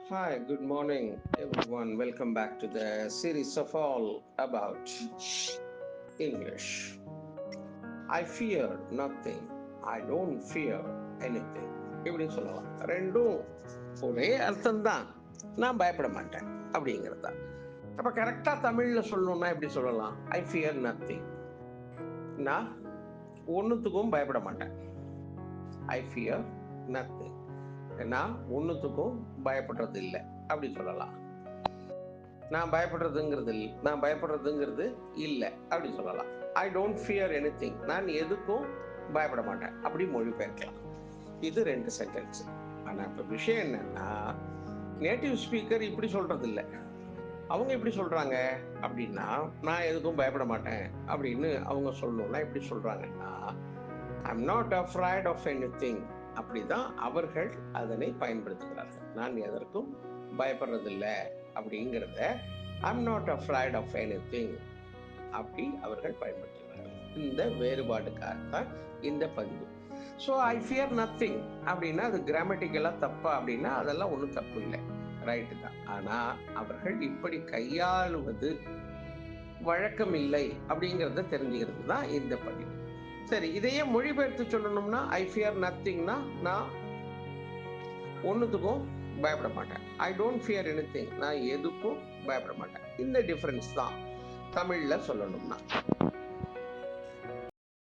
Hi, good morning, everyone. Welcome back to the series of all about English. I fear nothing. I don't fear anything. இப்படின்னு சொல்லலாம். ரெண்டும் ஒரே அர்த்தம்தான். நான் பயப்பட மாட்டேன் அப்படிங்கிறது தான். அப்ப கரெக்டா தமிழ்ல சொல்லணும்னா எப்படி சொல்லலாம்? ஐ ஃபியர் நத்திங். நான் ஒன்னுத்துக்கும் பயப்பட மாட்டேன். ஐ ஃபியர் நத்திங். நான் ஒன்னுத்துக்கும் பயப்படுறது இல்லை அப்படி சொல்லலாம். நான் பயப்படுறதுங்கிறது இல்லை அப்படி சொல்லலாம். I don't fear anything. நான் எதுக்கும் பயப்பட மாட்டேன் அப்படி மொழிபெயர்க்கலாம். இது 2 சென்டென்ஸ். ஆனா இப்ப விஷயம் என்னன்னா, நேட்டிவ் ஸ்பீக்கர் இப்படி சொல்றது இல்ல. அவங்க எப்படி சொல்றாங்க அப்படின்னா, நான் எதுக்கும் பயப்பட மாட்டேன் அப்படின்னு அவங்க சொல்லணும்னா எப்படி சொல்றாங்கன்னா, I am not afraid of anything. அப்படிதான் அவர்கள் அதனை பயன்படுத்துகிறார்கள். நான் எதற்கும் பயப்படுறதில்லை அப்படிங்கிறத I'm not afraid of anything அப்படி அவர்கள் பயன்படுத்துகிறார்கள். இந்த வேறுபாடுக்காகத்தான் இந்த பதிவு. ஸோ ஐ ஃபியர் நத்திங் அப்படின்னா அது கிராமட்டிக்கலா தப்பா அப்படின்னா அதெல்லாம் ஒன்றும் தப்பு இல்லை, ரைட்டு தான். ஆனா அவர்கள் இப்படி கையாளுவது வழக்கம் இல்லை அப்படிங்கிறத தெரிஞ்சுக்கிறது தான் இந்த பதிவு. சரி, இதையே மொழிபெயர்த்து சொல்லணும்னா ஐ ஃபியர் நத்திங்னா நான் ஒன்றுத்துக்கும் பயப்பட மாட்டேன். I don't fear anything. நான் எதுக்கும் பயப்பட மாட்டேன். இந்த டிஃபரன்ஸ் தான் தமிழ்ல சொல்லணும்னா.